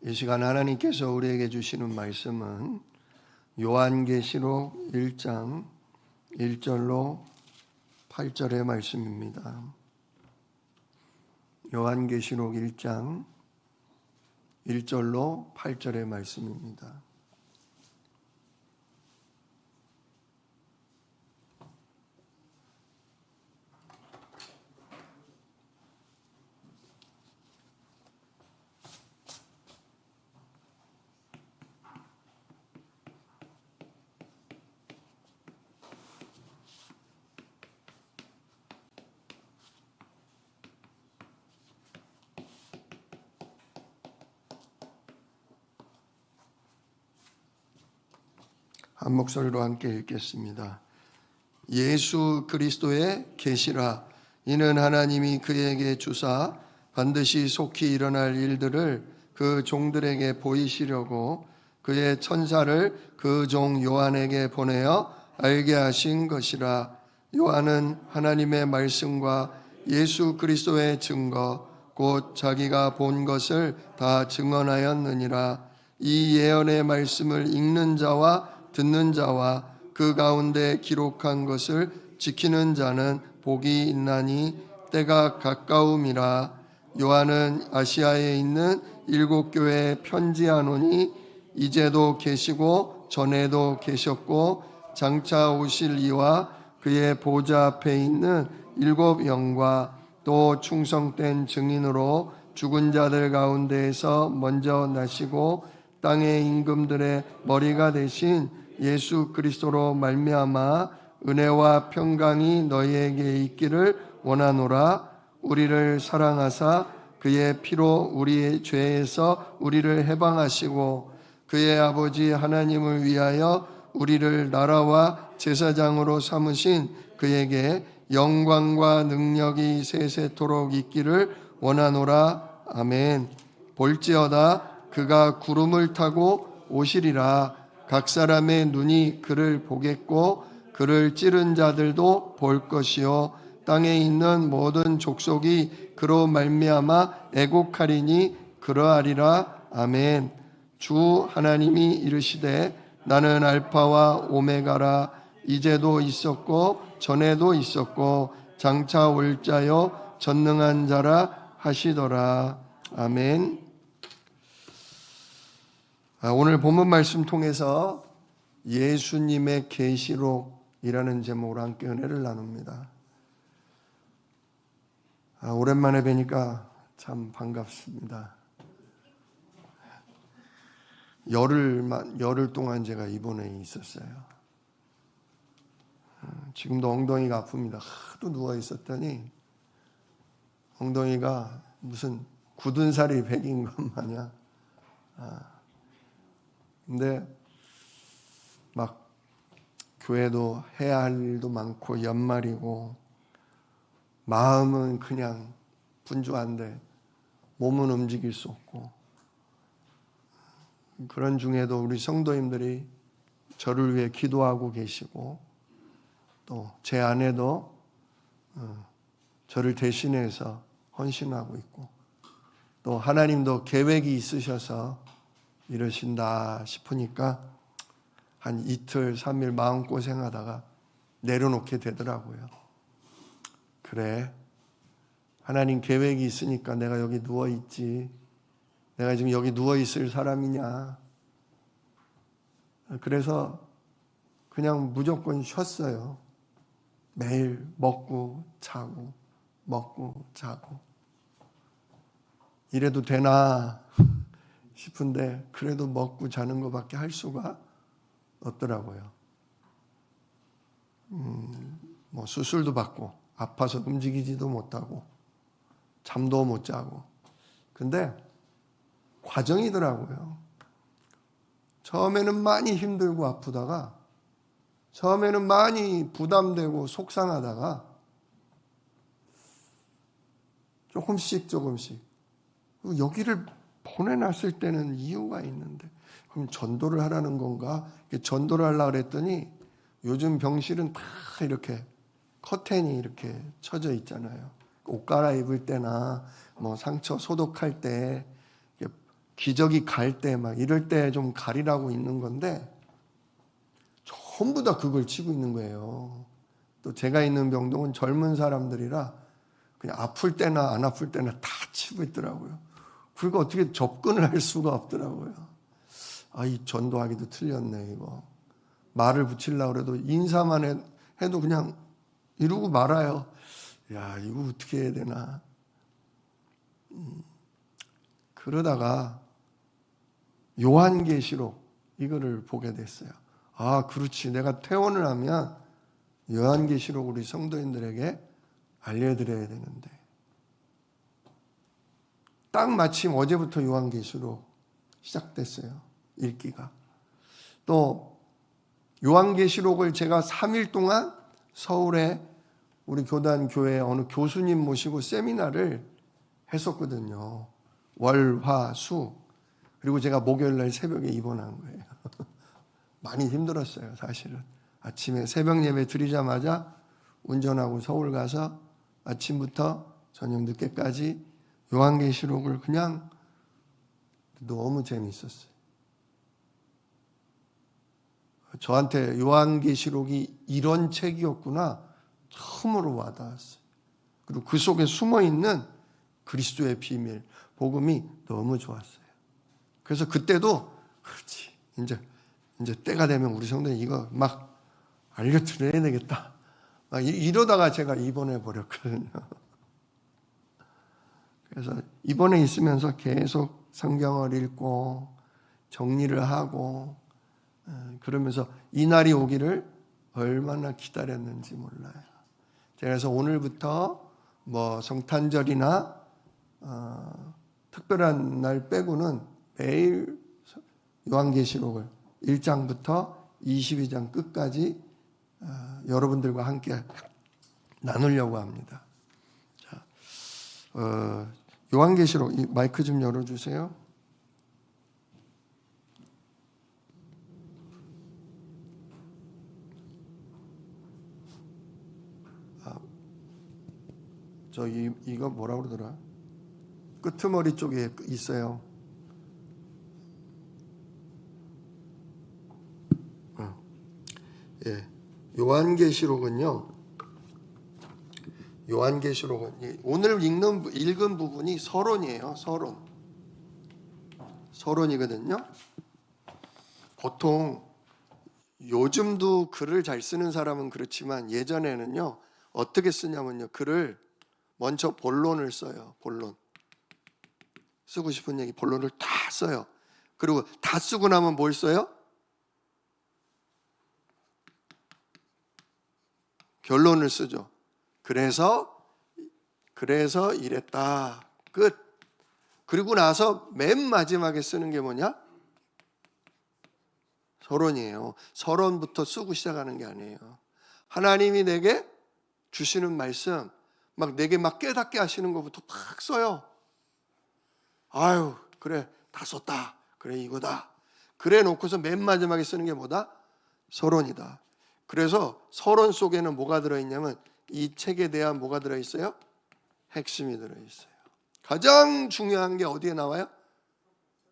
이 시간 하나님께서 우리에게 주시는 말씀은 요한계시록 1장 1절로 8절의 말씀입니다. 요한계시록 1장 1절로 8절의 말씀입니다. 한 목소리로 함께 읽겠습니다. 예수 그리스도의 계시라. 이는 하나님이 그에게 주사 반드시 속히 일어날 일들을 그 종들에게 보이시려고 그의 천사를 그 종 요한에게 보내어 알게 하신 것이라. 요한은 하나님의 말씀과 예수 그리스도의 증거 곧 자기가 본 것을 다 증언하였느니라. 이 예언의 말씀을 읽는 자와 듣는 자와 그 가운데 기록한 것을 지키는 자는 복이 있나니 때가 가까움이라. 요한은 아시아에 있는 7 교회에 편지하노니 이제도 계시고 전에도 계셨고 장차 오실 이와 그의 보좌 앞에 있는 7 영과 또 충성된 증인으로 죽은 자들 가운데에서 먼저 나시고 땅의 임금들의 머리가 되신 예수 그리스도로 말미암아 은혜와 평강이 너희에게 있기를 원하노라. 우리를 사랑하사 그의 피로 우리의 죄에서 우리를 해방하시고 그의 아버지 하나님을 위하여 우리를 나라와 제사장으로 삼으신 그에게 영광과 능력이 세세토록 있기를 원하노라. 아멘. 볼지어다 그가 구름을 타고 오시리라. 각 사람의 눈이 그를 보겠고 그를 찌른 자들도 볼 것이요 땅에 있는 모든 족속이 그로 말미암아 애곡하리니 그러하리라. 아멘. 주 하나님이 이르시되 나는 알파와 오메가라. 이제도 있었고 전에도 있었고 장차 올 자요 전능한 자라 하시더라. 아멘. 오늘 본문 말씀 통해서 예수님의 계시록이라는 제목으로 함께 은혜를 나눕니다. 오랜만에 뵈니까 참 반갑습니다. 열흘 동안 제가 입원해 있었어요. 지금도 엉덩이가 아픕니다. 하도 누워 있었더니 엉덩이가 무슨 굳은 살이 배긴 것 마냥. 근데 막 교회도 해야 할 일도 많고 연말이고 마음은 그냥 분주한데 몸은 움직일 수 없고 그런 중에도 우리 성도님들이 저를 위해 기도하고 계시고 또 제 아내도 저를 대신해서 헌신하고 있고 또 하나님도 계획이 있으셔서 이러신다 싶으니까 한 이틀 3일 마음고생하다가 내려놓게 되더라고요. 그래, 하나님 계획이 있으니까 내가 여기 누워있지. 내가 지금 여기 누워있을 사람이냐. 그래서 그냥 무조건 쉬었어요. 매일 먹고 자고 먹고 자고. 이래도 되나 싶은데 그래도 먹고 자는 것밖에 할 수가 없더라고요. 뭐 수술도 받고 아파서 움직이지도 못하고 잠도 못 자고. 근데 과정이더라고요. 처음에는 많이 힘들고 아프다가 처음에는 많이 부담되고 속상하다가 조금씩 여기를 보내놨을 때는 이유가 있는데 그럼 전도를 하라는 건가? 전도를 하려고 그랬더니 요즘 병실은 다 이렇게 커튼이 이렇게 쳐져 있잖아요. 옷 갈아입을 때나 뭐 상처 소독할 때 기저귀 갈 때 막 이럴 때 좀 가리라고 있는 건데 전부 다 그걸 치고 있는 거예요. 또 제가 있는 병동은 젊은 사람들이라 그냥 아플 때나 안 아플 때나 다 치고 있더라고요. 그러니까 어떻게 접근을 할 수가 없더라고요. 이 전도하기도 틀렸네 이거. 말을 붙이려고 해도 인사만 해도 그냥 이러고 말아요. 야, 이거 어떻게 해야 되나. 그러다가 요한계시록 이거를 보게 됐어요. 그렇지. 내가 퇴원을 하면 요한계시록 우리 성도인들에게 알려드려야 되는데. 딱 마침 어제부터 요한계시록 시작됐어요. 읽기가. 또 요한계시록을 제가 3일 동안 서울에 우리 교단 교회 어느 교수님 모시고 세미나를 했었거든요. 월, 화, 수. 그리고 제가 목요일날 새벽에 입원한 거예요. 많이 힘들었어요, 사실은. 아침에 새벽 예배 드리자마자 운전하고 서울 가서 아침부터 저녁 늦게까지 요한계시록을 그냥 너무 재미있었어요. 저한테 요한계시록이 이런 책이었구나 처음으로 와닿았어요. 그리고 그 속에 숨어있는 그리스도의 비밀, 복음이 너무 좋았어요. 그래서 그때도 그렇지, 이제 때가 되면 우리 성도님 이거 막 알려드려야 되겠다. 막 이러다가 제가 입원해 버렸거든요. 그래서 입원해 있으면서 계속 성경을 읽고 정리를 하고 그러면서 이 날이 오기를 얼마나 기다렸는지 몰라요. 그래서 오늘부터 뭐 성탄절이나 특별한 날 빼고는 매일 요한계시록을 1장부터 22장 끝까지 여러분들과 함께 나누려고 합니다. 자, 요한계시록 이 마이크 좀 열어주세요. 이거 뭐라 그러더라? 끄트머리 쪽에 있어요. 예, 요한계시록은 오늘 읽은 부분이 서론이에요. 서론이거든요. 보통 요즘도 글을 잘 쓰는 사람은 그렇지만 예전에는요 어떻게 쓰냐면요, 글을 먼저 본론을 써요. 본론. 쓰고 싶은 얘기 본론을 다 써요. 그리고 다 쓰고 나면 뭘 써요? 결론을 쓰죠. 그래서 이랬다. 끝. 그리고 나서 맨 마지막에 쓰는 게 뭐냐? 서론이에요. 서론부터 쓰고 시작하는 게 아니에요. 하나님이 내게 주시는 말씀, 막 내게 막 깨닫게 하시는 것부터 팍 써요. 그래, 다 썼다. 그래, 이거다. 그래 놓고서 맨 마지막에 쓰는 게 뭐다? 서론이다. 그래서 서론 속에는 뭐가 들어있냐면 이 책에 대한 뭐가 들어있어요? 핵심이 들어있어요. 가장 중요한 게 어디에 나와요?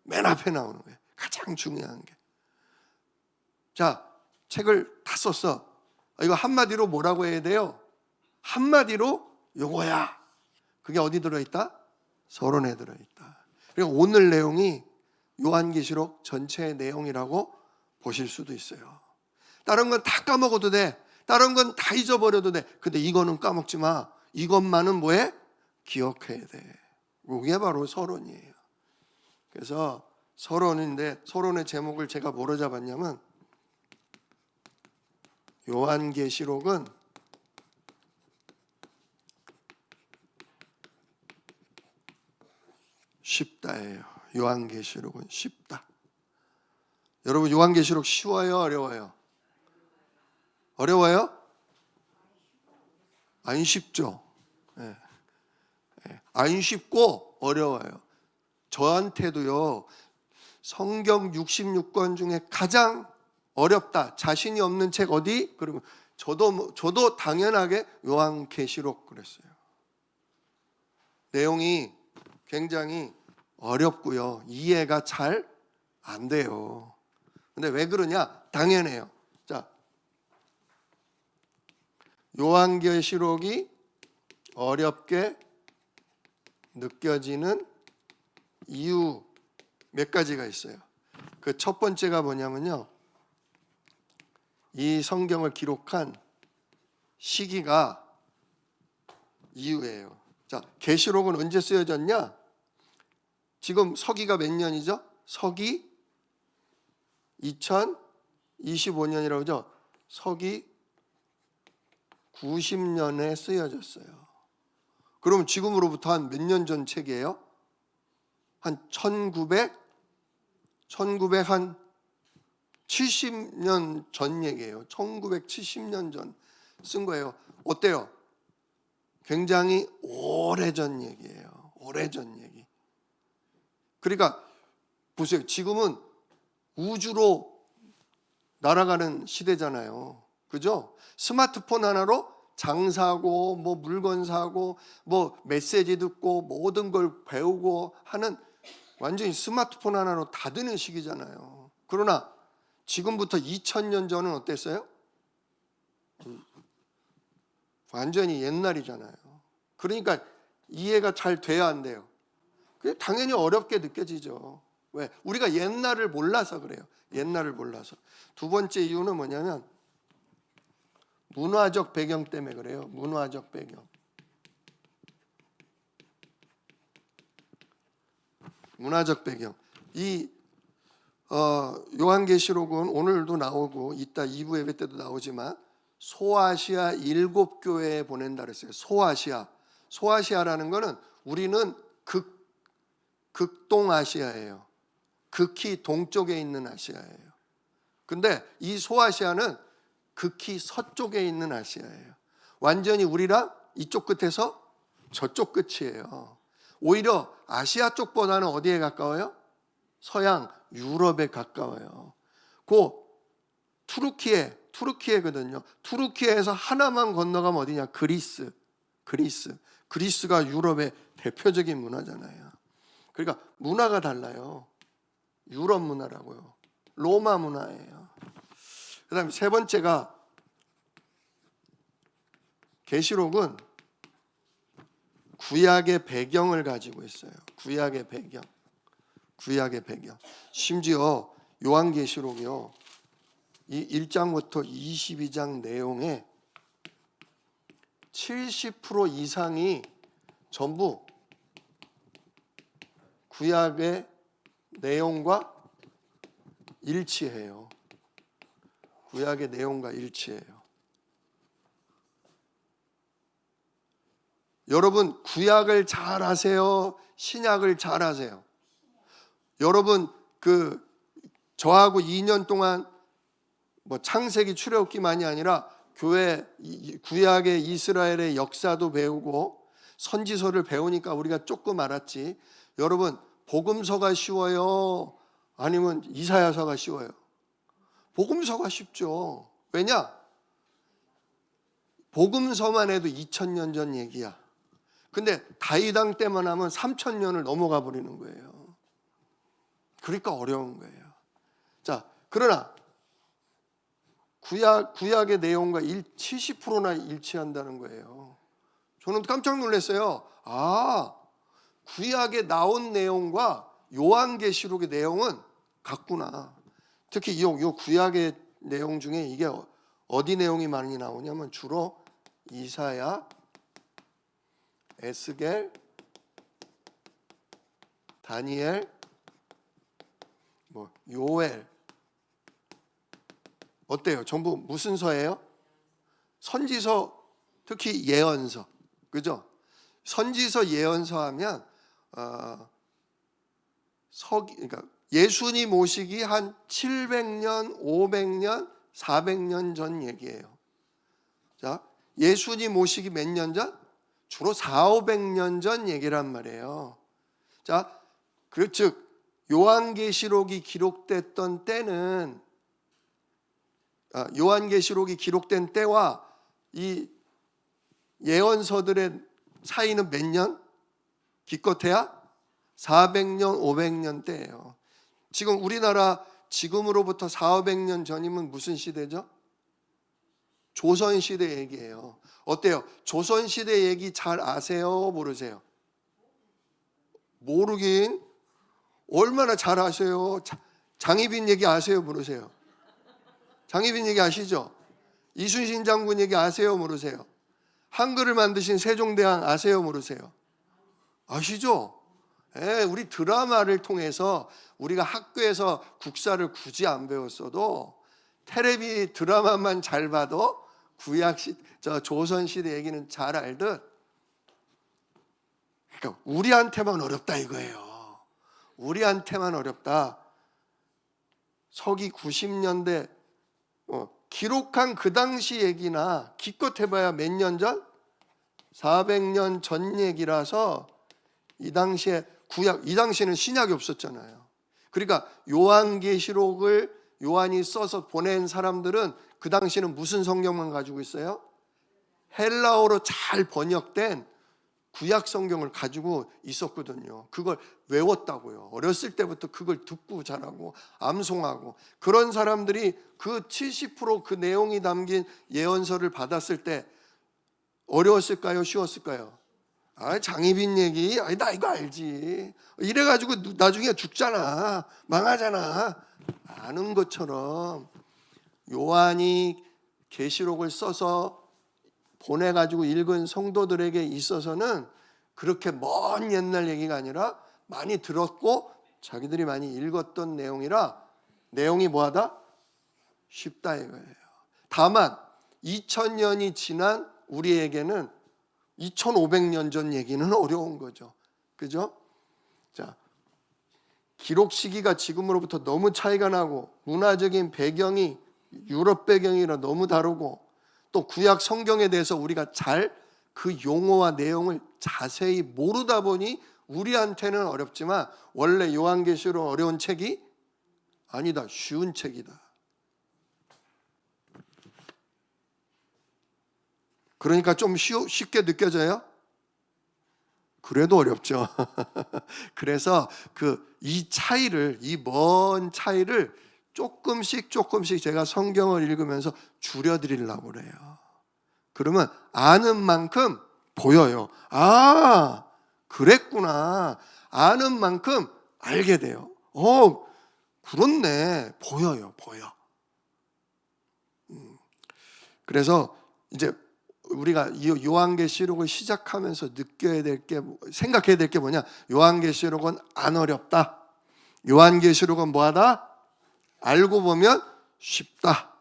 맨 앞에 나오는 거예요. 가장 중요한 게. 자, 책을 다 썼어. 이거 한마디로 뭐라고 해야 돼요? 한마디로 요거야. 그게 어디 들어있다? 서론에 들어있다. 그리고 오늘 내용이 요한계시록 전체의 내용이라고 보실 수도 있어요. 다른 건 다 까먹어도 돼. 다른 건 다 잊어버려도 돼. 근데 이거는 까먹지 마. 이것만은 뭐해? 기억해야 돼. 이게 바로 서론이에요. 그래서 서론인데 서론의 제목을 제가 뭐로 잡았냐면 요한계시록은 쉽다예요. 요한계시록은 쉽다. 여러분 요한계시록 쉬워요? 어려워요? 어려워요? 안 쉽죠? 네. 안 쉽고 어려워요. 저한테도요, 성경 66권 중에 가장 어렵다, 자신이 없는 책 어디? 그리고 저도 당연하게 요한계시록 그랬어요. 내용이 굉장히 어렵고요. 이해가 잘 안 돼요. 근데 왜 그러냐? 당연해요. 자, 요한계시록이 어렵게 느껴지는 이유 몇 가지가 있어요. 그 첫 번째가 뭐냐면요. 이 성경을 기록한 시기가 이유예요. 자, 계시록은 언제 쓰여졌냐? 지금 서기가 몇 년이죠? 서기 2025년이라고 그러죠? 서기 90년에 쓰여졌어요. 그럼 지금으로부터 한 몇 년 전 책이에요? 한 1970년 전 얘기예요. 1970년 전 쓴 거예요. 어때요? 굉장히 오래전 얘기예요. 오래전 얘기. 그러니까 보세요. 지금은 우주로 날아가는 시대잖아요. 그죠? 스마트폰 하나로 장사하고 뭐 물건 사고 뭐 메시지 듣고 모든 걸 배우고 하는 완전히 스마트폰 하나로 다 되는 시기잖아요. 그러나 지금부터 2000년 전은 어땠어요? 완전히 옛날이잖아요. 그러니까 이해가 잘 돼야 안 돼요. 그게 당연히 어렵게 느껴지죠. 왜? 우리가 옛날을 몰라서 그래요. 옛날을 몰라서. 두 번째 이유는 뭐냐면 문화적 배경 때문에 그래요. 문화적 배경. 문화적 배경. 이 요한계시록은 오늘도 나오고 이따 2부 예배 때도 나오지만 소아시아 7교회에 보낸다 그랬어요. 소아시아라는 거는 우리는 극동아시아예요. 극히 동쪽에 있는 아시아예요. 근데 이 소아시아는 극히 서쪽에 있는 아시아예요. 완전히 우리랑 이쪽 끝에서 저쪽 끝이에요. 오히려 아시아 쪽보다는 어디에 가까워요? 서양 유럽에 가까워요. 그 투르키예거든요. 투르키에서 하나만 건너가면 어디냐? 그리스가 유럽의 대표적인 문화잖아요. 그러니까 문화가 달라요. 유럽 문화라고요. 로마 문화예요. 그다음에 세 번째가 계시록은 구약의 배경을 가지고 있어요. 구약의 배경. 심지어 요한계시록이요. 이 1장부터 22장 내용의 70% 이상이 전부 구약의 내용과 일치해요. 구약의 내용과 일치해요. 여러분 구약을 잘 아세요? 신약을 잘 아세요? 여러분 저하고 2년 동안 뭐 창세기 출애굽기만이 아니라 교회 구약의 이스라엘의 역사도 배우고 선지서를 배우니까 우리가 조금 알았지. 여러분 복음서가 쉬워요? 아니면 이사야서가 쉬워요? 복음서가 쉽죠. 왜냐? 복음서만 해도 2000년 전 얘기야. 근데 다윗 왕 때만 하면 3000년을 넘어가 버리는 거예요. 그러니까 어려운 거예요. 자, 그러나 구약의 내용과 70%나 일치한다는 거예요. 저는 깜짝 놀랐어요. 구약에 나온 내용과 요한계시록의 내용은 같구나. 특히 요 구약의 내용 중에 이게 어디 내용이 많이 나오냐면 주로 이사야, 에스겔, 다니엘, 요엘. 어때요? 전부 무슨 서예요? 선지서, 특히 예언서. 그죠? 선지서, 예언서 하면 그러니까 예수님 오시기 한 700년, 500년, 400년 전 얘기예요. 자, 예수님 오시기 몇 년 전? 주로 400~500년 전 얘기란 말이에요. 자, 즉 요한계시록이 기록됐던 때는 요한계시록이 기록된 때와 이 예언서들의 사이는 몇 년? 기껏해야 400년, 500년 때예요. 지금 우리나라 지금으로부터 400~500년 전이면 무슨 시대죠? 조선시대 얘기예요. 어때요? 조선시대 얘기 잘 아세요? 모르세요? 모르긴 얼마나 잘 아세요? 장희빈 얘기 아세요? 모르세요? 장희빈 얘기 아시죠? 이순신 장군 얘기 아세요? 모르세요? 한글을 만드신 세종대왕 아세요? 모르세요? 아시죠? 예, 우리 드라마를 통해서 우리가 학교에서 국사를 굳이 안 배웠어도 텔레비 드라마만 잘 봐도 조선시대 얘기는 잘 알듯, 그러니까 우리한테만 어렵다 이거예요. 우리한테만 어렵다. 서기 90년대 기록한 그 당시 얘기나 기껏 해봐야 몇 년 전? 400년 전 얘기라서 이 당시에 이 당시에는 신약이 없었잖아요. 그러니까 요한계시록을 요한이 써서 보낸 사람들은 그 당시에는 무슨 성경만 가지고 있어요? 헬라어로 잘 번역된 구약 성경을 가지고 있었거든요. 그걸 외웠다고요. 어렸을 때부터 그걸 듣고 자라고 암송하고, 그런 사람들이 그 70% 내용이 담긴 예언서를 받았을 때 어려웠을까요? 쉬웠을까요? 장희빈 얘기, 나 이거 알지. 이래가지고 나중에 죽잖아, 망하잖아. 아는 것처럼 요한이 계시록을 써서 보내가지고 읽은 성도들에게 있어서는 그렇게 먼 옛날 얘기가 아니라 많이 들었고 자기들이 많이 읽었던 내용이라 내용이 뭐하다? 쉽다 이거예요. 다만 2000년이 지난 우리에게는 2500년 전 얘기는 어려운 거죠. 그죠? 자, 기록 시기가 지금으로부터 너무 차이가 나고 문화적인 배경이 유럽 배경이라 너무 다르고 또 구약 성경에 대해서 우리가 잘 그 용어와 내용을 자세히 모르다 보니 우리한테는 어렵지만 원래 요한계시록 어려운 책이 아니다. 쉬운 책이다. 그러니까 좀 쉽게 느껴져요? 그래도 어렵죠. 그래서 이 먼 차이를 조금씩 제가 성경을 읽으면서 줄여드리려고 그래요. 그러면 아는 만큼 보여요. 아, 그랬구나. 아는 만큼 알게 돼요. 그렇네. 보여요. 그래서 이제 우리가 이 요한계시록을 시작하면서 생각해야 될 게 뭐냐? 요한계시록은 안 어렵다. 요한계시록은 뭐하다? 알고 보면 쉽다.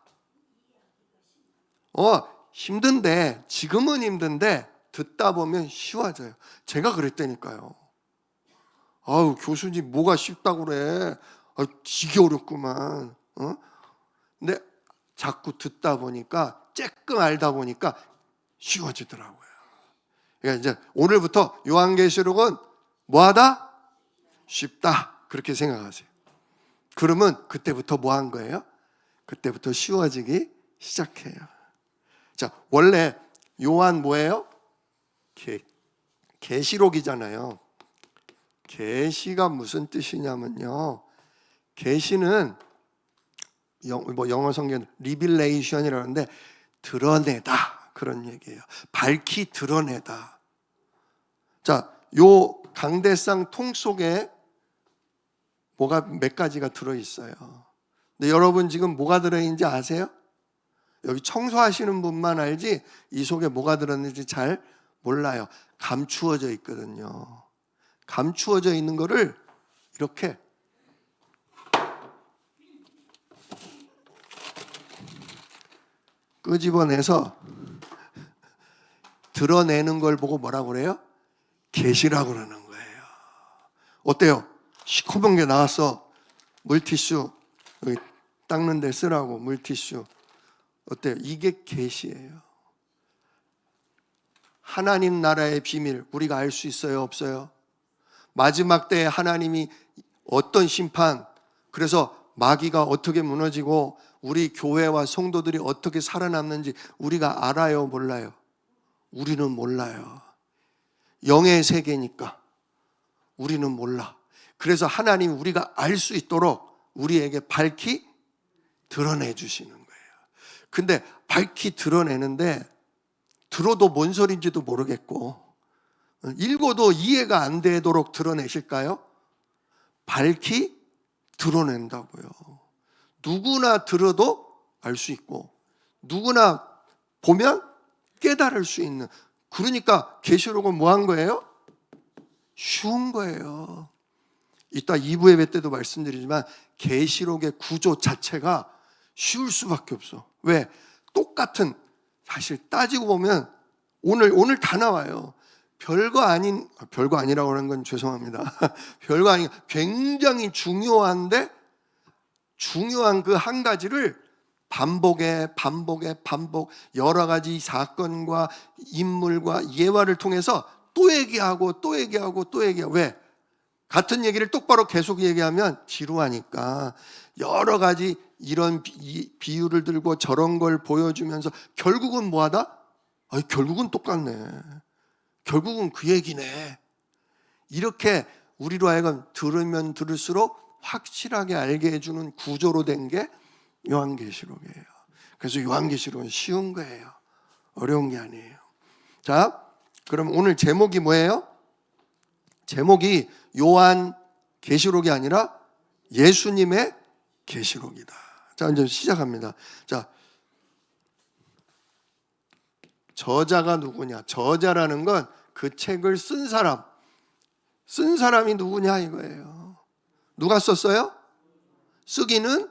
힘든데, 지금은 힘든데 듣다 보면 쉬워져요. 제가 그랬다니까요. 교수님 뭐가 쉽다고 그래? 되게 어렵구만. 근데 자꾸 듣다 보니까, 쬐끔 알다 보니까 쉬워지더라고요. 그러니까 이제 오늘부터 요한계시록은 뭐하다? 쉽다. 그렇게 생각하세요. 그러면 그때부터 뭐 한 거예요? 그때부터 쉬워지기 시작해요. 자, 원래 요한 뭐예요? 계시록이잖아요. 계시가 무슨 뜻이냐면요, 계시는 영어 성경 리빌레이션이라는데 드러내다 그런 얘기예요. 밝히 드러내다. 자, 요 강대상 통 속에 뭐가 몇 가지가 들어있어요. 근데 여러분 지금 뭐가 들어있는지 아세요? 여기 청소하시는 분만 알지 이 속에 뭐가 들었는지 잘 몰라요. 감추어져 있거든요. 감추어져 있는 거를 이렇게 끄집어내서 드러내는 걸 보고 뭐라고 그래요? 계시라고 그러는 거예요. 어때요? 시커먼 게 나왔어. 물티슈 여기 닦는 데 쓰라고 물티슈. 어때요? 이게 계시예요. 하나님 나라의 비밀 우리가 알 수 있어요? 없어요? 마지막 때에 하나님이 어떤 심판, 그래서 마귀가 어떻게 무너지고 우리 교회와 성도들이 어떻게 살아남는지 우리가 알아요? 몰라요? 우리는 몰라요. 영의 세계니까. 우리는 몰라. 그래서 하나님이 우리가 알 수 있도록 우리에게 밝히 드러내 주시는 거예요. 근데 밝히 드러내는데 들어도 뭔 소리인지도 모르겠고 읽어도 이해가 안 되도록 드러내실까요? 밝히 드러낸다고요. 누구나 들어도 알 수 있고 누구나 보면 깨달을 수 있는, 그러니까 계시록은 뭐 한 거예요? 쉬운 거예요. 이따 2부 예배 때도 말씀드리지만 계시록의 구조 자체가 쉬울 수밖에 없어. 왜? 똑같은, 사실 따지고 보면 오늘 다 나와요. 별거 아니라고 하는 건 죄송합니다. 별거 아닌, 굉장히 중요한데 중요한 그 한 가지를 반복 여러 가지 사건과 인물과 예화를 통해서 또 얘기하고 또 얘기하고 또 얘기하고. 왜? 같은 얘기를 똑바로 계속 얘기하면 지루하니까 여러 가지 이런 비유를 들고 저런 걸 보여주면서 결국은 뭐하다? 결국은 똑같네. 결국은 그 얘기네. 이렇게 우리로 하여금 들으면 들을수록 확실하게 알게 해주는 구조로 된 게 요한계시록이에요. 그래서 요한계시록은 쉬운 거예요. 어려운 게 아니에요. 자, 그럼 오늘 제목이 뭐예요? 제목이 요한계시록이 아니라 예수님의 계시록이다. 자, 이제 시작합니다. 자, 저자가 누구냐? 저자라는 건 그 책을 쓴 사람이 누구냐 이거예요. 누가 썼어요? 쓰기는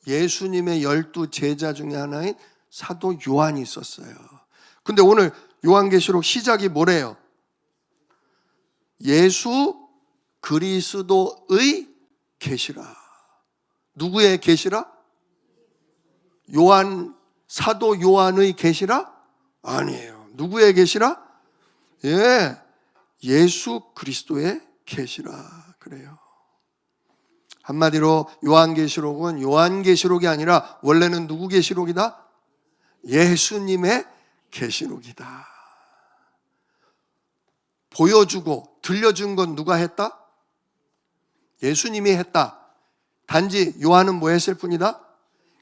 예수님의 12 제자 중에 하나인 사도 요한이 썼어요. 근데 오늘 요한계시록 시작이 뭐래요? 예수 그리스도의 계시라. 누구의 계시라? 사도 요한의 계시라? 아니에요. 누구의 계시라? 예수 그리스도의 계시라 그래요. 한마디로 요한계시록은 요한계시록이 아니라 원래는 누구 계시록이다? 예수님의 계시록이다. 보여주고 들려준 건 누가 했다? 예수님이 했다. 단지 요한은 뭐 했을 뿐이다?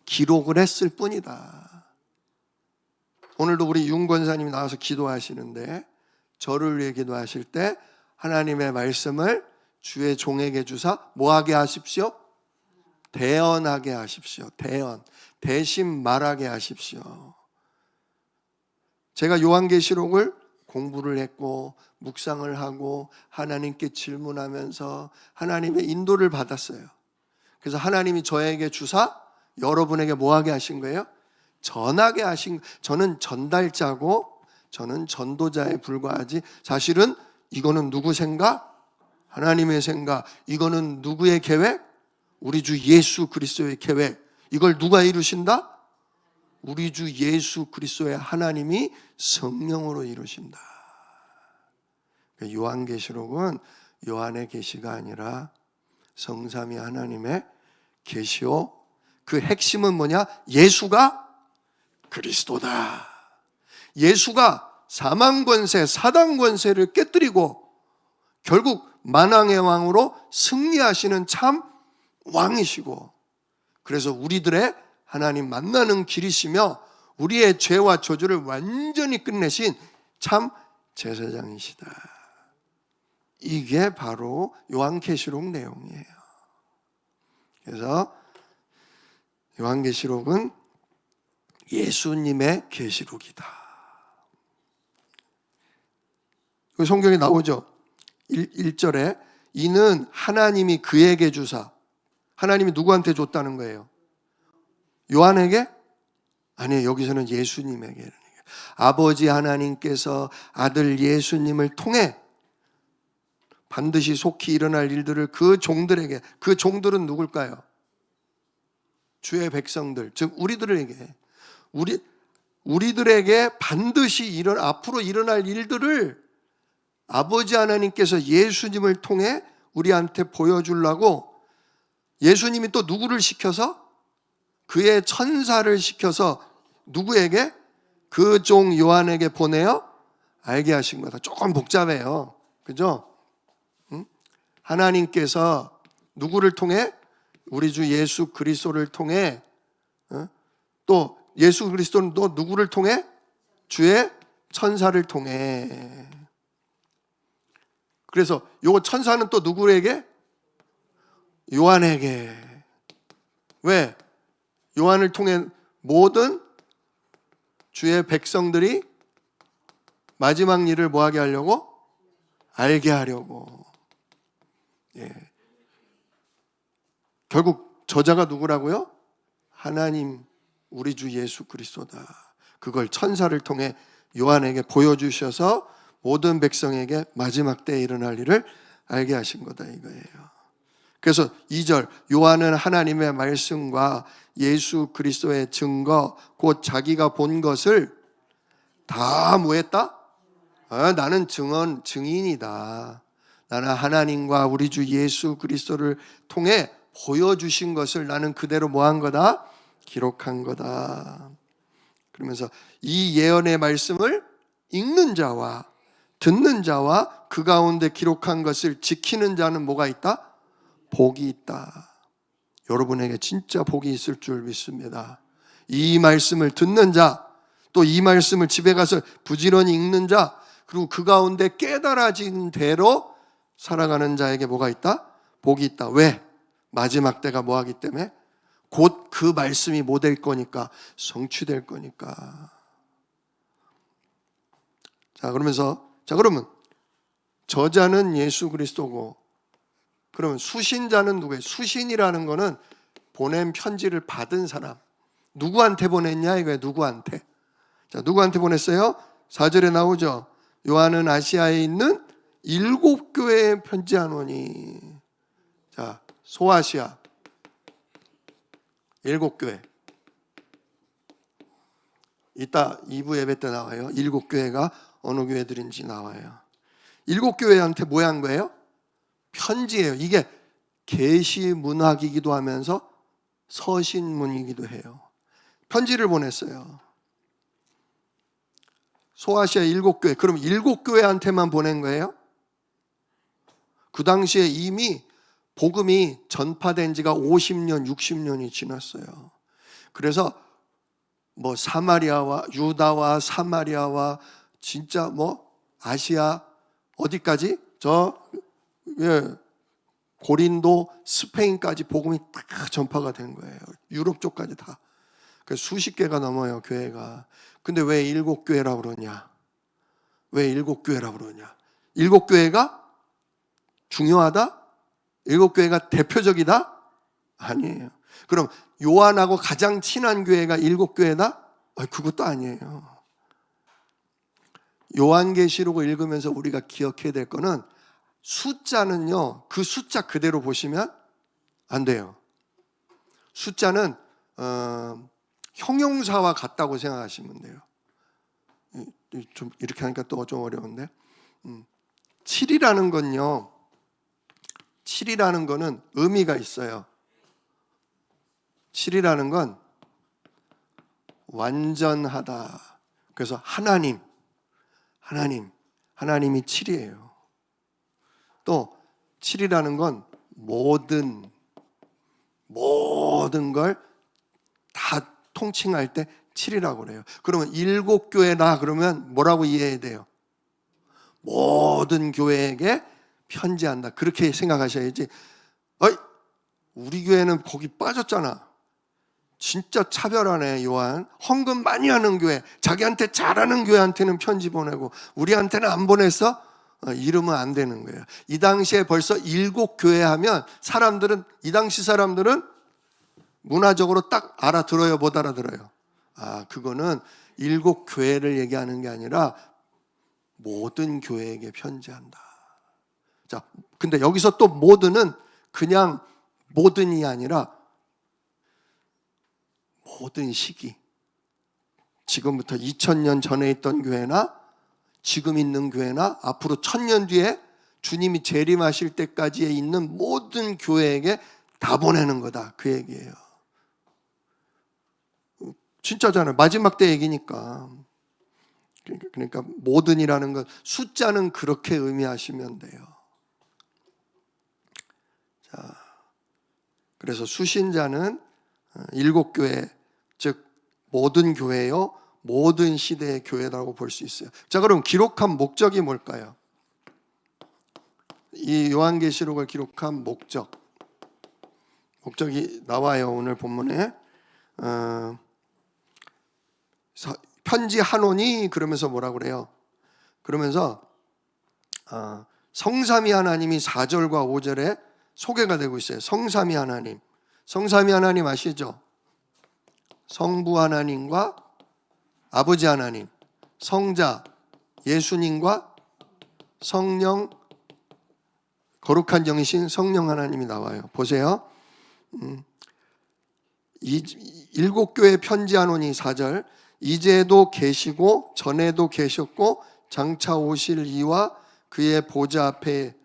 기록을 했을 뿐이다. 오늘도 우리 윤 권사님이 나와서 기도하시는데 저를 위해 기도하실 때 하나님의 말씀을 주의 종에게 주사 뭐하게 하십시오? 대언하게 하십시오. 대신 말하게 하십시오. 제가 요한계시록을 공부를 했고 묵상을 하고 하나님께 질문하면서 하나님의 인도를 받았어요. 그래서 하나님이 저에게 주사 여러분에게 뭐하게 하신 거예요? 전하게 하신. 저는 전달자고 저는 전도자에 불과하지, 사실은 이거는 누구 생각? 하나님의 생각. 이거는 누구의 계획? 우리 주 예수 그리스도의 계획. 이걸 누가 이루신다? 우리 주 예수 그리스도의 하나님이 성령으로 이루신다. 요한계시록은 요한의 계시가 아니라 성삼위 하나님의 계시요, 그 핵심은 뭐냐? 예수가 그리스도다. 예수가 사망 권세, 사단 권세를 깨뜨리고 결국 만왕의 왕으로 승리하시는 참 왕이시고, 그래서 우리들의 하나님 만나는 길이시며 우리의 죄와 저주를 완전히 끝내신 참 제사장이시다. 이게 바로 요한계시록 내용이에요. 그래서 요한계시록은 예수님의 계시록이다. 성경에 나오죠. 1절에 이는 하나님이 그에게 주사. 하나님이 누구한테 줬다는 거예요? 요한에게? 아니에요. 여기서는 예수님에게. 아버지 하나님께서 아들 예수님을 통해 반드시 속히 일어날 일들을 그 종들에게. 그 종들은 누굴까요? 주의 백성들, 즉 우리들에게 반드시 앞으로 일어날 일들을 아버지 하나님께서 예수님을 통해 우리한테 보여주려고 예수님이 또 누구를 시켜서? 그의 천사를 시켜서 누구에게? 그 종 요한에게 보내어 알게 하신 거다. 조금 복잡해요. 그죠? 응? 하나님께서 누구를 통해? 우리 주 예수 그리스도를 통해, 또 예수 그리스도는 또 누구를 통해? 주의 천사를 통해. 그래서 요 천사는 또 누구에게? 요한에게. 왜? 요한을 통해 모든 주의 백성들이 마지막 일을 뭐하게 하려고? 알게 하려고. 예. 결국 저자가 누구라고요? 하나님, 우리 주 예수 그리스도다. 그걸 천사를 통해 요한에게 보여주셔서 모든 백성에게 마지막 때에 일어날 일을 알게 하신 거다 이거예요. 그래서 2절, 요한은 하나님의 말씀과 예수 그리스도의 증거, 곧 자기가 본 것을 다 뭐했다? 나는 증인이다. 나는 하나님과 우리 주 예수 그리스도를 통해 보여주신 것을 나는 그대로 뭐한 거다? 기록한 거다. 그러면서 이 예언의 말씀을 읽는 자와 듣는 자와 그 가운데 기록한 것을 지키는 자는 뭐가 있다? 복이 있다. 여러분에게 진짜 복이 있을 줄 믿습니다. 이 말씀을 듣는 자, 또 이 말씀을 집에 가서 부지런히 읽는 자, 그리고 그 가운데 깨달아진 대로 살아가는 자에게 뭐가 있다? 복이 있다. 왜? 마지막 때가 뭐하기 때문에? 곧 그 말씀이 뭐 될 거니까? 성취될 거니까. 그러면 저자는 예수 그리스도고, 그러면 수신자는 누구예요? 수신이라는 거는 보낸 편지를 받은 사람. 누구한테 보냈냐 이거예요. 누구한테? 자, 누구한테 보냈어요? 4절에 나오죠. 요한은 아시아에 있는 7교회에 편지하노니. 자, 소아시아 7교회. 이따 2부 예배 때 나와요. 7교회가 어느 교회들인지 나와요. 7교회한테 뭐 한 거예요? 편지예요. 이게 계시 문학이기도 하면서 서신문이기도 해요. 편지를 보냈어요. 소아시아 7교회. 그럼 7교회한테만 보낸 거예요? 그 당시에 이미 복음이 전파된 지가 50년, 60년이 지났어요. 그래서 뭐 사마리아와 유다와 사마리아와 진짜 뭐 아시아 어디까지? 고린도, 스페인까지 복음이 다 전파가 된 거예요. 유럽 쪽까지 다. 그래서 수십 개가 넘어요, 교회가. 근데 왜 7교회라고 그러냐? 왜 7교회라고 그러냐? 7교회가 중요하다? 7교회가 대표적이다? 아니에요. 그럼 요한하고 가장 친한 교회가 7교회다? 그것도 아니에요. 요한계시록을 읽으면서 우리가 기억해야 될 거는 숫자는요, 그 숫자 그대로 보시면 안 돼요. 숫자는 형용사와 같다고 생각하시면 돼요. 좀 이렇게 하니까 또 좀 어려운데 7이라는 건요, 7이라는 거는 의미가 있어요. 7이라는 건 완전하다. 그래서 하나님이 7이에요. 또 7이라는 건 모든 걸 다 통칭할 때 7이라고 그래요. 그러면 7교회다 그러면 뭐라고 이해해야 돼요? 모든 교회에게 편지한다. 그렇게 생각하셔야지. 우리 교회는 거기 빠졌잖아. 진짜 차별하네, 요한. 헌금 많이 하는 교회, 자기한테 잘하는 교회한테는 편지 보내고 우리한테는 안 보냈어? 이러면 안 되는 거예요. 이 당시에 벌써 7교회 하면 이 당시 사람들은 문화적으로 딱 알아들어요, 못 알아들어요? 그거는 7교회를 얘기하는 게 아니라 모든 교회에게 편지한다. 자, 근데 여기서 또 모든은 그냥 모든이 아니라 모든 시기, 지금부터 2000년 전에 있던 교회나 지금 있는 교회나 앞으로 1000년 뒤에 주님이 재림하실 때까지에 있는 모든 교회에게 다 보내는 거다, 그 얘기예요. 진짜잖아요. 마지막 때 얘기니까. 그러니까 모든이라는 것, 숫자는 그렇게 의미하시면 돼요. 그래서 수신자는 일곱 교회, 즉 모든 교회요, 모든 시대의 교회라고 볼 수 있어요. 자, 그럼 기록한 목적이 뭘까요? 이 요한계시록을 기록한 목적이 나와요. 오늘 본문에 편지 한원이 그러면서 뭐라 그래요? 그러면서 성삼위 하나님이 4절과 5절에 소개가 되고 있어요. 성삼위 하나님, 성삼위 하나님 아시죠? 성부 하나님과 아버지 하나님, 성자 예수님과 성령, 거룩한 영이신 성령 하나님이 나와요. 보세요. 일곱 교회 편지 한원이 4절, 이제도 계시고 전에도 계셨고 장차 오실 이와 그의 보좌 앞에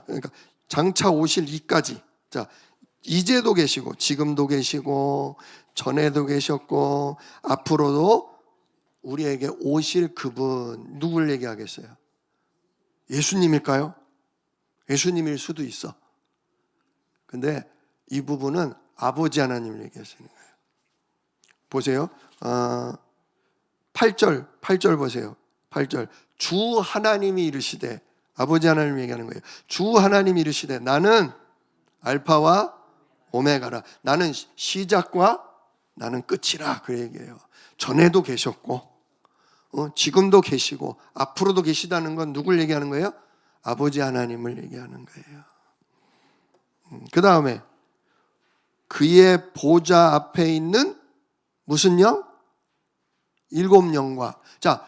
그러니까 장차 오실 이까지. 자, 이제도 계시고 지금도 계시고 전에도 계셨고 앞으로도 우리에게 오실 그분, 누굴 얘기하겠어요? 예수님일까요? 예수님일 수도 있어. 근데 이 부분은 아버지 하나님을 얘기하시는 거예요. 보세요. 8절 보세요. 8절. 주 하나님이 이르시되, 아버지 하나님을 얘기하는 거예요. 주 하나님이 이르시되 나는 알파와 오메가라. 나는 시작과 나는 끝이라. 그 얘기예요. 전에도 계셨고 지금도 계시고 앞으로도 계시다는 건 누굴 얘기하는 거예요? 아버지 하나님을 얘기하는 거예요. 그 다음에 그의 보좌 앞에 있는 무슨 영? 일곱 영과. 자,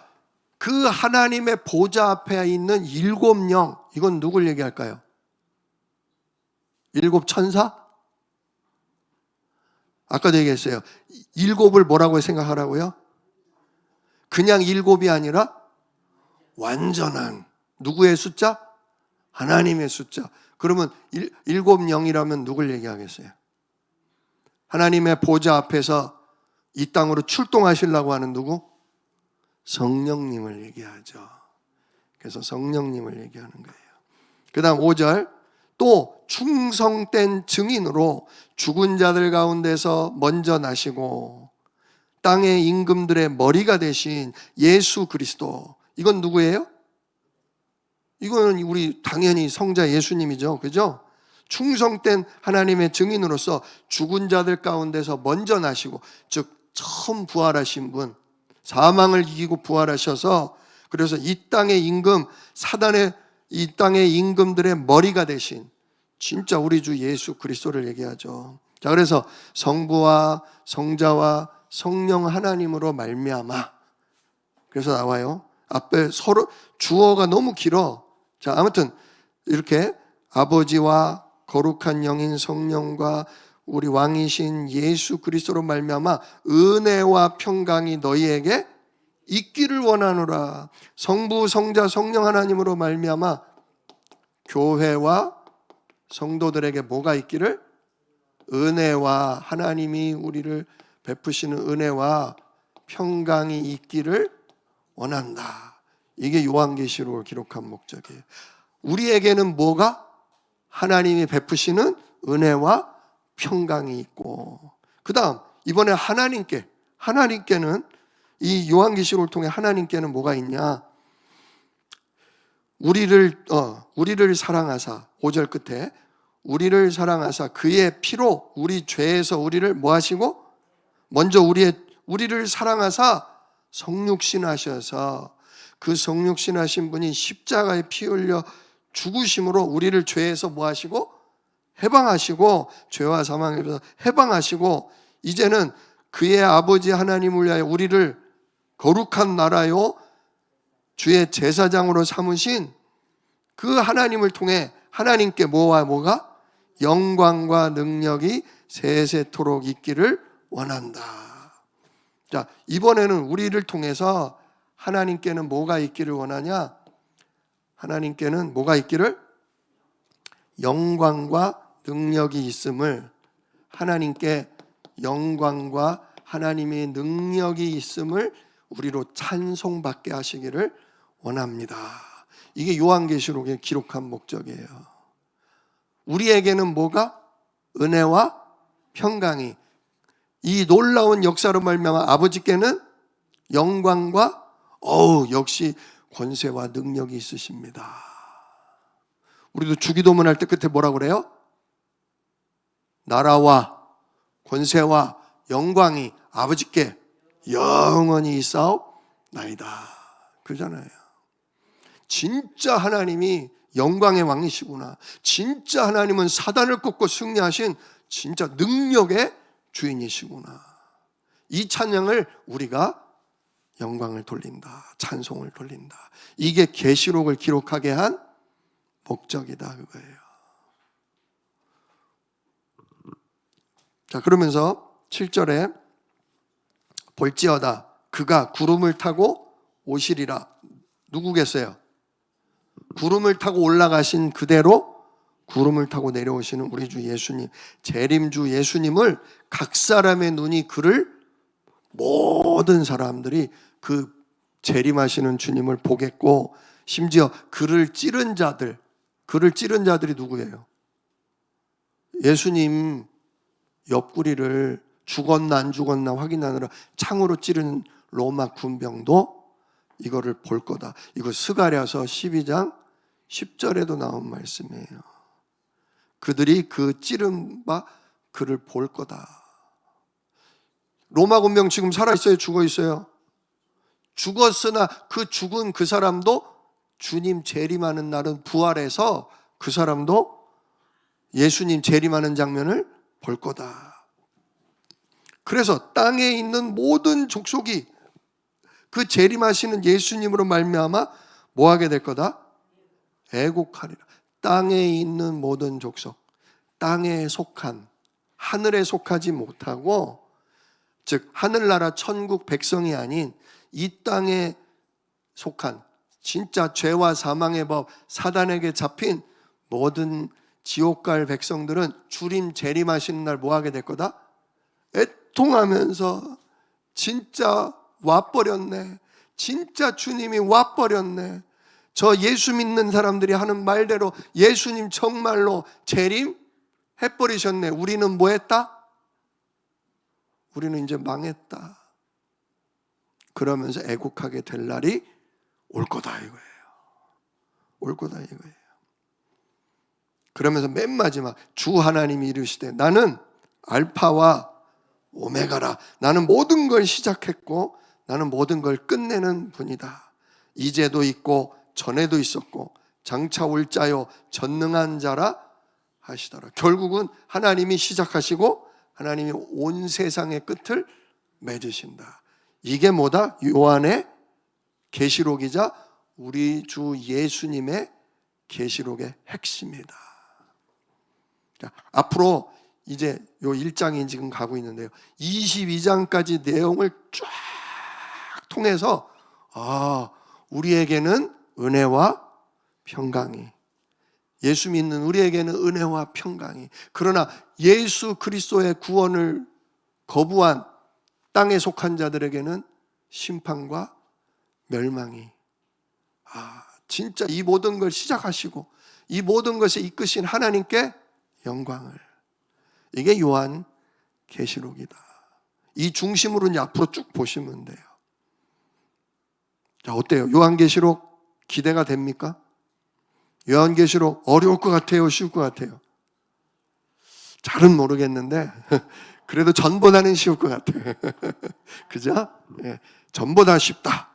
그 하나님의 보좌 앞에 있는 일곱 영, 이건 누굴 얘기할까요? 일곱 천사? 아까도 얘기했어요. 일곱을 뭐라고 생각하라고요? 그냥 일곱이 아니라 완전한, 누구의 숫자? 하나님의 숫자. 그러면 일곱 영이라면 누굴 얘기하겠어요? 하나님의 보좌 앞에서 이 땅으로 출동하시려고 하는 누구? 성령님을 얘기하죠. 그래서 성령님을 얘기하는 거예요. 그 다음 5절, 또 충성된 증인으로 죽은 자들 가운데서 먼저 나시고 땅의 임금들의 머리가 되신 예수 그리스도. 이건 누구예요? 이거는 우리 당연히 성자 예수님이죠. 그죠? 충성된 하나님의 증인으로서 죽은 자들 가운데서 먼저 나시고, 즉 처음 부활하신 분, 사망을 이기고 부활하셔서 그래서 이 땅의 임금, 사단의 이 땅의 임금들의 머리가 되신 진짜 우리 주 예수 그리스도를 얘기하죠. 자, 그래서 성부와 성자와 성령 하나님으로 말미암아. 그래서 나와요. 앞에 서로 주어가 너무 길어. 자, 아무튼 이렇게 아버지와 거룩한 영인 성령과 우리 왕이신 예수 그리스도로 말미암아 은혜와 평강이 너희에게 있기를 원하노라. 성부, 성자, 성령 하나님으로 말미암아 교회와 성도들에게 뭐가 있기를? 은혜와, 하나님이 우리를 베푸시는 은혜와 평강이 있기를 원한다. 이게 요한계시록을 기록한 목적이에요. 우리에게는 뭐가? 하나님이 베푸시는 은혜와 평강이 있고, 그 다음 이번에 하나님께는 이 요한계시록을 통해 하나님께는 뭐가 있냐? 우리를 사랑하사, 5절 끝에 우리를 사랑하사 그의 피로 우리 죄에서 우리를 뭐 하시고? 먼저 우리를 사랑하사 성육신 하셔서 그 성육신 하신 분이 십자가에 피 흘려 죽으심으로 우리를 죄에서 뭐 하시고? 해방하시고, 죄와 사망에서 해방하시고, 이제는 그의 아버지 하나님을 위하여 우리를 거룩한 나라요 주의 제사장으로 삼으신 그 하나님을 통해 하나님께 뭐와 뭐가? 영광과 능력이 세세토록 있기를 원한다. 자, 이번에는 우리를 통해서 하나님께는 뭐가 있기를 원하냐? 하나님께는 뭐가 있기를? 영광과 능력이 있음을, 하나님께 영광과 하나님의 능력이 있음을 우리로 찬송받게 하시기를 원합니다. 이게 요한계시록에 기록한 목적이에요. 우리에게는 뭐가? 은혜와 평강이. 이 놀라운 역사로 말미암아 아버지께는 영광과 역시 권세와 능력이 있으십니다. 우리도 주기도문 할 때 끝에 뭐라고 그래요? 나라와 권세와 영광이 아버지께 영원히 있사옵나이다. 그러잖아요. 진짜 하나님이 영광의 왕이시구나. 진짜 하나님은 사단을 꺾고 승리하신 진짜 능력의 주인이시구나. 이 찬양을 우리가 영광을 돌린다. 찬송을 돌린다. 이게 계시록을 기록하게 한 목적이다 그거예요. 자, 그러면서 7절에 볼지어다 그가 구름을 타고 오시리라. 누구겠어요? 구름을 타고 올라가신 그대로 구름을 타고 내려오시는 우리 주 예수님, 재림주 예수님을 각 사람의 눈이 그를 모든 사람들이 그 재림하시는 주님을 보겠고, 심지어 그를 찌른 자들이 누구예요? 예수님 옆구리를 죽었나 안 죽었나 확인하느라 창으로 찌른 로마 군병도 이거를 볼 거다. 이거 스가랴서 12장 10절에도 나온 말씀이에요. 그들이 그 찌른 바 그를 볼 거다. 로마 군병 지금 살아있어요? 죽어있어요? 죽었으나 그 죽은 그 사람도 주님 재림하는 날은 부활해서 그 사람도 예수님 재림하는 장면을 볼 거다. 그래서 땅에 있는 모든 족속이 그 재림하시는 예수님으로 말미암아 뭐 하게 될 거다? 애곡하리라. 땅에 있는 모든 족속, 땅에 속한, 하늘에 속하지 못하고, 즉 하늘나라 천국 백성이 아닌 이 땅에 속한 진짜 죄와 사망의 법, 사단에게 잡힌 모든 지옥 갈 백성들은 주님 재림하시는 날 뭐 하게 될 거다? 애통하면서 진짜 와버렸네, 진짜 주님이 와버렸네, 저 예수 믿는 사람들이 하는 말대로 예수님 정말로 재림해버리셨네, 우리는 뭐 했다? 우리는 이제 망했다. 그러면서 애곡하게 될 날이 올 거다 이거예요. 올 거다 이거예요. 그러면서 맨 마지막 주 하나님이 이르시되 나는 알파와 오메가라. 나는 모든 걸 시작했고 나는 모든 걸 끝내는 분이다. 이제도 있고 전에도 있었고 장차 올 자요 전능한 자라 하시더라. 결국은 하나님이 시작하시고 하나님이 온 세상의 끝을 맺으신다. 이게 뭐다? 요한의 계시록이자 우리 주 예수님의 계시록의 핵심이다. 자, 앞으로 이제 요 1장이 지금 가고 있는데요, 22장까지 내용을 쫙 통해서 우리에게는 은혜와 평강이, 예수 믿는 우리에게는 은혜와 평강이, 그러나 예수 그리스도의 구원을 거부한 땅에 속한 자들에게는 심판과 멸망이. 진짜 이 모든 걸 시작하시고 이 모든 것에 이끄신 하나님께 영광을. 이게 요한 계시록이다. 이 중심으로 이제 앞으로 쭉 보시면 돼요. 자, 어때요? 요한 계시록 기대가 됩니까? 요한 계시록 어려울 것 같아요? 쉬울 것 같아요? 잘은 모르겠는데 그래도 전보다는 쉬울 것 같아요. 그죠? 예, 전보다 쉽다.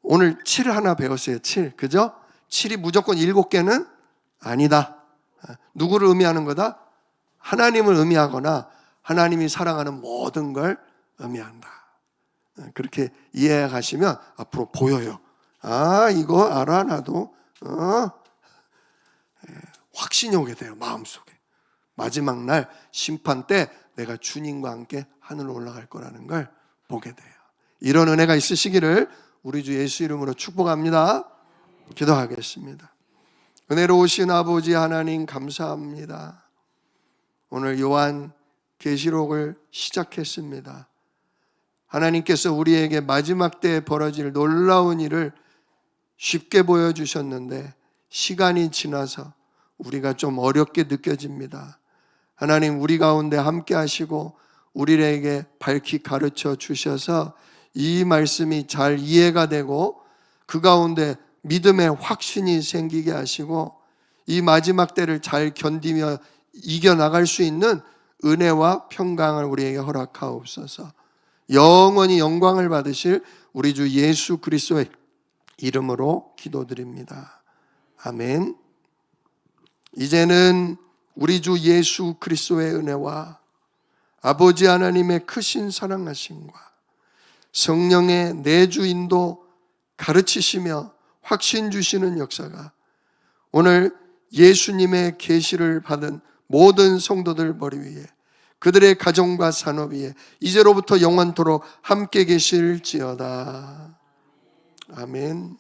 오늘 7 하나 배웠어요. 7. 그죠? 7이 무조건 7개는 아니다. 누구를 의미하는 거다? 하나님을 의미하거나 하나님이 사랑하는 모든 걸 의미한다. 그렇게 이해해 가시면 앞으로 보여요. 이거 알아 나도. 확신이 오게 돼요. 마음속에. 마지막 날 심판 때 내가 주님과 함께 하늘로 올라갈 거라는 걸 보게 돼요. 이런 은혜가 있으시기를 우리 주 예수 이름으로 축복합니다. 기도하겠습니다. 은혜로우신 아버지 하나님 감사합니다. 오늘 요한 계시록을 시작했습니다. 하나님께서 우리에게 마지막 때에 벌어질 놀라운 일을 쉽게 보여주셨는데 시간이 지나서 우리가 좀 어렵게 느껴집니다. 하나님 우리 가운데 함께 하시고 우리에게 밝히 가르쳐 주셔서 이 말씀이 잘 이해가 되고 그 가운데 믿음의 확신이 생기게 하시고 이 마지막 때를 잘 견디며 이겨나갈 수 있는 은혜와 평강을 우리에게 허락하옵소서. 영원히 영광을 받으실 우리 주 예수 그리스도의 이름으로 기도드립니다. 아멘. 이제는 우리 주 예수 그리스도의 은혜와 아버지 하나님의 크신 사랑하심과 성령의 내주 인도 가르치시며 확신 주시는 역사가 오늘 예수님의 계시를 받은 모든 성도들 머리 위에 그들의 가정과 산업 위에 이제로부터 영원토록 함께 계실지어다. 아멘.